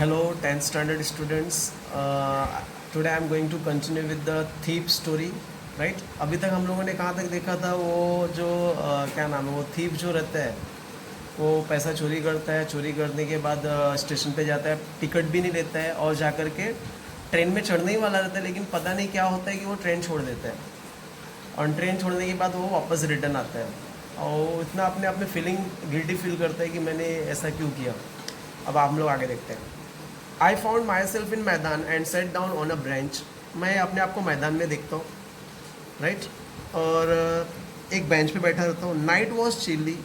Hello, 10th standard students. Today I am going to continue with the thief story. Right अभी तक हम लोगों ने कहाँ तक देखा था वो जो क्या नाम है वो थीप जो रहता है वो पैसा चोरी करता है। चोरी करने के बाद स्टेशन पे जाता है, टिकट भी नहीं लेता है और जा कर के ट्रेन में चढ़ने ही वाला रहता है, लेकिन पता नहीं क्या होता है कि वो ट्रेन छोड़ देता है और ट्रेन छोड़ने के बाद वो वापस रिटर्न आता है और वो इतना अपने आप में फीलिंग गिल्टी फील करता है कि मैंने ऐसा क्यों किया। अब आप लोग आगे देखते हैं। I found my self in मैदान and sat down on a bench. मैं अपने आप को मैदान में देखता हूँ, राइट और एक बेंच पे बैठा रहता हूँ। नाइट वॉज चिली,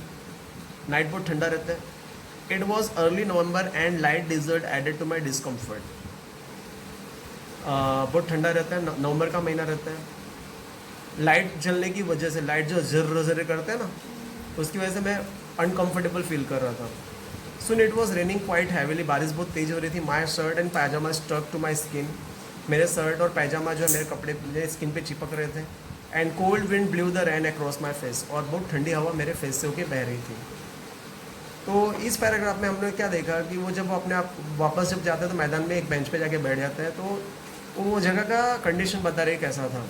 नाइट बहुत ठंडा रहता है। It was early November and light desert added to my discomfort. बहुत ठंडा रहता है, नवंबर का महीना रहता है। लाइट जलने की वजह से, लाइट जो जर्र जर्र करते हैं ना, उसकी वजह से मैं अनकम्फर्टेबल फील कर रहा था। Soon it was raining quite heavily, बारिश बहुत तेज़ हो रही थी। My shirt and pyjama stuck to my skin, मेरे शर्ट और पैजामा जो है मेरे कपड़े मेरे स्किन पे चिपक रहे थे। And cold wind blew the rain across my face, और बहुत ठंडी हवा मेरे फेस से होके बह रही थी। तो इस पैराग्राफ में हमने क्या देखा कि वो जब अपने आप वापस जब जाता है तो मैदान में एक बेंच पे जाके बैठ जाता है, तो वो जगह का कंडीशन बता रही कैसा था।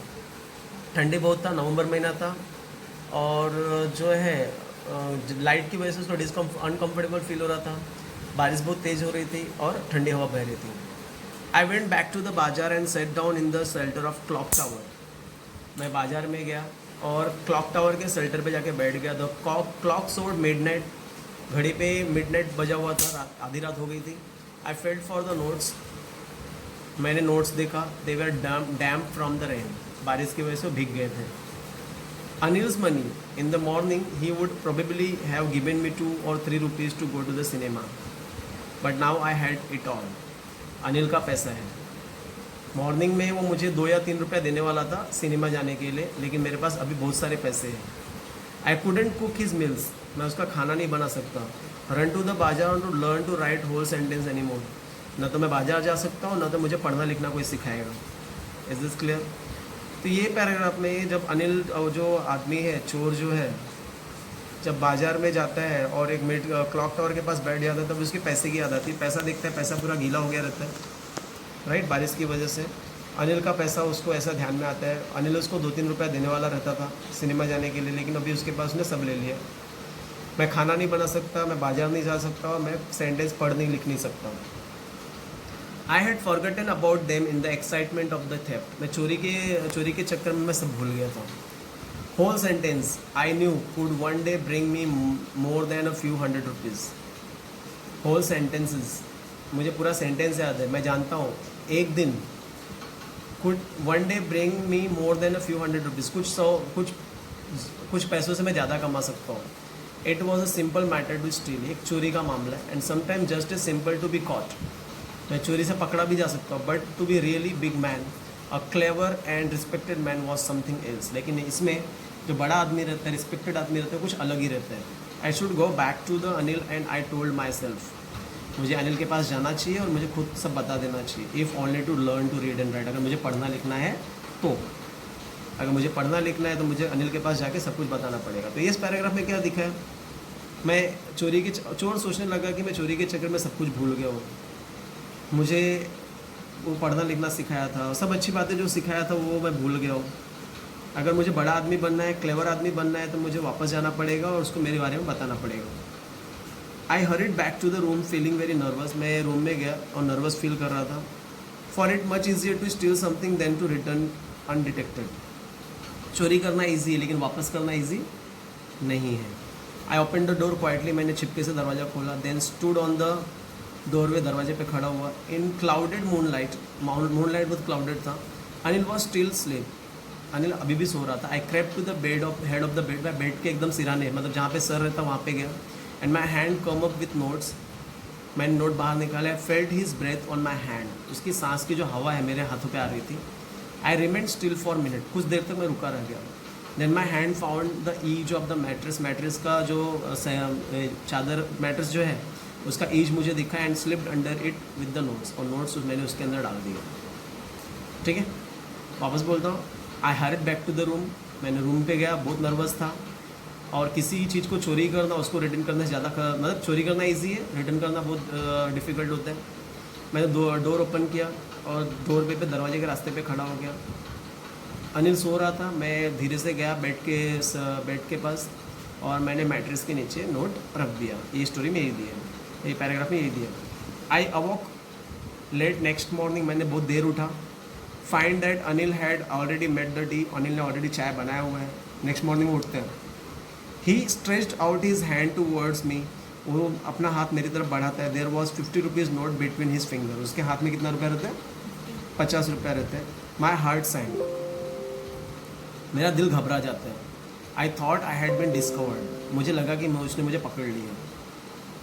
ठंडी बहुत था, नवंबर महीना था और जो है लाइट की वजह से उसको अनकम्फर्टेबल फील हो रहा था। बारिश बहुत तेज़ हो रही थी और ठंडी हवा बह रही थी। I went back to the bazaar and sat down in the shelter of clock tower. मैं बाजार में गया और क्लॉक टावर के शेल्टर पे जाके बैठ गया। द क्लॉक सोड मिडनाइट, घड़ी पे मिडनाइट बजा हुआ था, आधी रात हो गई थी। I felt for the notes, मैंने नोट्स देखा। दे वर डैम्प फ्रॉम द रेन, बारिश की वजह से भीग गए थे। Anil's money. In the morning, he would probably have given me 2 or 3 rupees to go to the cinema. But now I had it all. Anil का पैसा है। मॉर्निंग में वो मुझे 2 या 3 रुपये देने वाला था सिनेमा जाने के लिए, लेकिन मेरे पास अभी बहुत सारे पैसे हैं। आई couldn't cook his meals. मैं उसका खाना नहीं बना सकता। Run to the bazaar to learn to write whole sentence any more. न तो मैं बाजार जा सकता हूँ, न तो मुझे पढ़ना लिखना कोई सिखाएगा। Is this clear? तो ये पैराग्राफ में जब अनिल जो आदमी है, चोर जो है, जब बाजार में जाता है और एक मिनट क्लॉक टावर के पास बैठ जाता है, तब उसके पैसे की याद आती है। पैसा देखता है, पैसा पूरा गीला हो गया रहता है, राइट, बारिश की वजह से। अनिल का पैसा उसको ऐसा ध्यान में आता है। अनिल उसको 2-3 रुपया देने वाला रहता था सिनेमा जाने के लिए, लेकिन अभी उसके पास उसने सब ले लिया। मैं खाना नहीं बना सकता, मैं बाजार नहीं जा सकता, मैं सेंटेंस पढ़ नहीं लिख नहीं सकता। I had forgotten about them in the excitement of the theft. मैं चोरी के चक्कर में मैं सब भूल गया था। Whole sentence I knew could one day bring me more than a few hundred rupees. Whole sentences, मुझे पूरा सेंटेंस याद है। मैं जानता हूँ एक दिन could one day bring me more than a few hundred rupees, कुछ पैसों से मैं ज़्यादा कमा सकता हूँ। It was a simple matter to steal, एक चोरी का मामला है। And sometime just is simple to be caught, मैं चोरी से पकड़ा भी जा सकता हूँ। But to be really big man, a clever and respected man was something else. लेकिन इसमें जो बड़ा आदमी रहता है, रिस्पेक्टेड आदमी रहता है, कुछ अलग ही रहता है। I should go back to the Anil and I told myself, मुझे अनिल के पास जाना चाहिए और मुझे खुद सब बता देना चाहिए। If only to learn to read and write, अगर मुझे पढ़ना लिखना है तो, अगर मुझे पढ़ना लिखना है तो मुझे अनिल के पास जाके सब कुछ बताना पड़ेगा। तो इस पैराग्राफ में क्या दिखा है, मैं चोर सोचने लगा कि मैं चोरी के चक्कर में सब कुछ भूल गया हूँ। मुझे वो पढ़ना लिखना सिखाया था, सब अच्छी बातें जो सिखाया था वो मैं भूल गया हूँ। अगर मुझे बड़ा आदमी बनना है, क्लेवर आदमी बनना है, तो मुझे वापस जाना पड़ेगा और उसको मेरे बारे में बताना पड़ेगा। I hurried back to the room feeling very nervous. मैं रूम में गया और नर्वस फील कर रहा था। For it much easier to steal something than to return undetected. चोरी करना ईजी है, लेकिन वापस करना ईजी नहीं है। I open the door quietly, मैंने छिपके से दरवाज़ा खोला। Then stood on the doorway, दरवाजे पे खड़ा हुआ। इन क्लाउडेड मूनलाइट बहुत क्लाउडेड था। Anil was still sleep, Anil अभी भी सो रहा था। I crept to the head of the bed, मैं बेड के एकदम सिराने, मतलब जहाँ पे सर रहता वहाँ पे गया। And my hand come up with notes, मैंने नोट बाहर निकाला। I felt his breath on my hand, उसकी सांस की जो हवा है मेरे हाथों पे आ रही थी। I remained still for minute, कुछ देर तक मैं रुका रह गया। Then my hand found the edge of the mattress का जो चादर मैट्रेस जो है उसका ईज मुझे दिखा। And slipped under it with the notes, और नोट्स मैंने उसके अंदर डाल दिए। ठीक है, वापस बोलता हूँ। I hurried back to the room, मैंने रूम पे गया, बहुत नर्वस था। और किसी चीज़ को चोरी करना, उसको रिटर्न करना ज़्यादा मतलब चोरी करना इजी है, रिटर्न करना बहुत डिफ़िकल्ट होता है। मैंने डोर ओपन किया और डोर पे दरवाजे के रास्ते पे खड़ा हो गया। अनिल सो रहा था। मैं धीरे से गया बेड के पास और मैंने मैट्रेस के नीचे नोट रख दिया। ये स्टोरी में यही दी है, ये पैराग्राफ में यही दिया। आई अवॉक लेट नेक्स्ट मॉर्निंग, मैंने बहुत देर उठा। Find that Anil had already made the T, Anil ने ऑलरेडी चाय बनाया हुआ है। नेक्स्ट मॉर्निंग में उठते हैं। He stretched out his hand towards me, वो अपना हाथ मेरी तरफ बढ़ाता है। There was 50 rupees note between his finger, उसके हाथ में कितना रुपया रहता है? 50 रुपया रहते हैं। माई हार्ट सैंक, मेरा दिल घबरा जाता है। I thought I had been discovered, मुझे लगा कि उसने मुझे पकड़ लिया।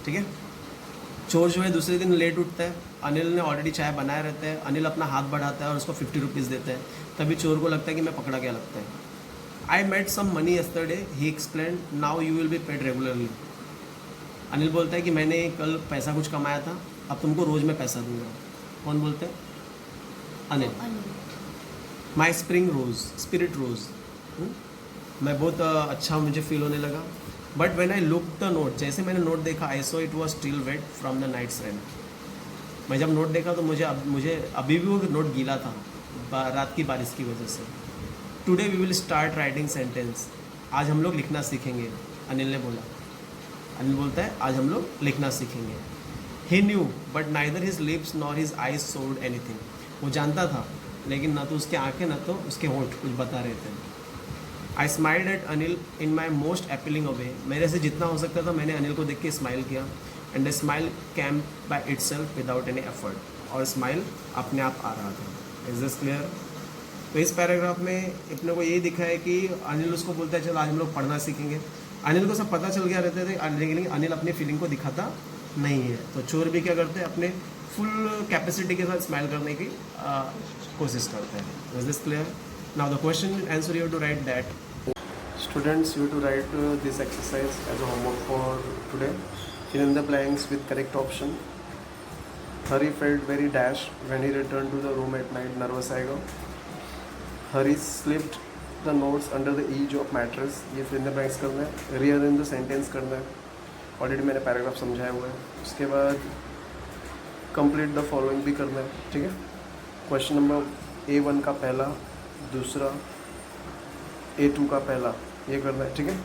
ठीक है। चोर जो है दूसरे दिन लेट उठता है। अनिल ने ऑलरेडी चाय बनाए रहते हैं। अनिल अपना हाथ बढ़ाता है और उसको 50 रुपीज़ देता है। तभी चोर को लगता है कि मैं पकड़ा गया लगता है। I made some money yesterday, he explain, now you will be paid regularly. Anil बोलता है कि मैंने कल पैसा कुछ कमाया था, अब तुमको रोज़ मैं पैसा दूंगा। कौन बोलते हैं? Anil. My spring rose, spirit rose. मैं बहुत अच्छा मुझे फील होने लगा। But when I look the note, जैसे मैंने नोट देखा, I saw it was still wet from the night's rain. मैं जब नोट देखा तो मुझे अभी भी वो नोट गीला था रात की बारिश की वजह से। Today we will start writing sentence, आज हम लोग लिखना सीखेंगे, अनिल ने बोला। अनिल बोलता है आज हम लोग लिखना सीखेंगे। He knew but neither his lips nor his eyes showed anything, वो जानता था लेकिन ना तो उसके आंखें ना तो उसके होंठ कुछ बता रहे थे। I smiled at Anil in my most appealing way, मेरे से जितना हो सकता था मैंने अनिल को देख के स्माइल किया। And the smile came by itself without any effort, और स्माइल अपने आप आ रहा था। Is this clear? तो इस पैराग्राफ में अपने को यही दिखा है कि अनिल उसको बोलता है चलो आज हम लोग पढ़ना सीखेंगे। अनिल को सब पता चल गया रहते थे, लेकिन अनिल अपनी फीलिंग को दिखाता नहीं है। तो चोर भी क्या करते हैं, अपने फुल कैपेसिटी के साथ स्माइल करने की कोशिश करते हैं। Is this clear? Now the question answer you have to write that. Students, you have to write this exercise as a homework for today. Fill in the blanks with correct option. Hari felt very dashed when he returned to the room at night. Nervous आएगा. Hari slipped the notes under the edge of mattress. ये fill in the blanks करना है. Rearrange the sentence करना है. Already मैंने paragraph समझाया हुआ है. उसके बाद complete the following भी करना है. ठीक है. क्वेश्चन नंबर A1 का पहला, दूसरा, A2 का पहला ये करना है। ठीक है।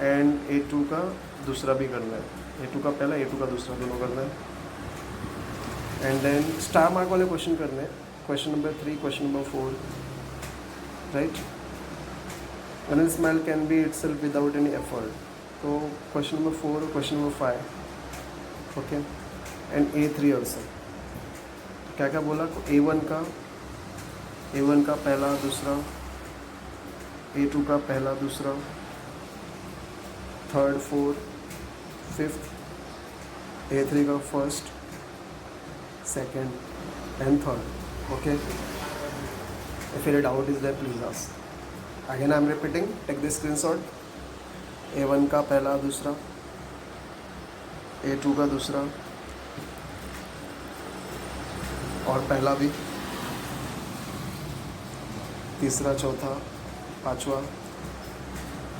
एंड A2 का दूसरा भी करना है। A2 का पहला, A2 का दूसरा दोनों करना है। एंड देन स्टार मार्क वाले क्वेश्चन करने हैं। Question number 3, question number 4, right. Anil smile can be itself without any effort, तो क्वेश्चन नंबर 4 और question number 5, okay. And A3 also. क्या क्या बोला? A1 का पहला, दूसरा, A2 का पहला, दूसरा, थर्ड, फोर्थ, फिफ्थ, A3 का first, second and third, okay. If any doubt is there, please ask. Again I am repeating, take the screenshot. A1 का पहला, दूसरा, A2 का दूसरा और पहला भी, तीसरा, चौथा, पाँचवा,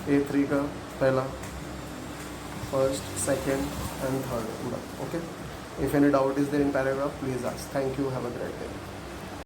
A3 का पहला, फर्स्ट, सेकेंड एंड थर्ड पूरा, okay. If any doubt is there in paragraph, please ask. Thank you, have a great day.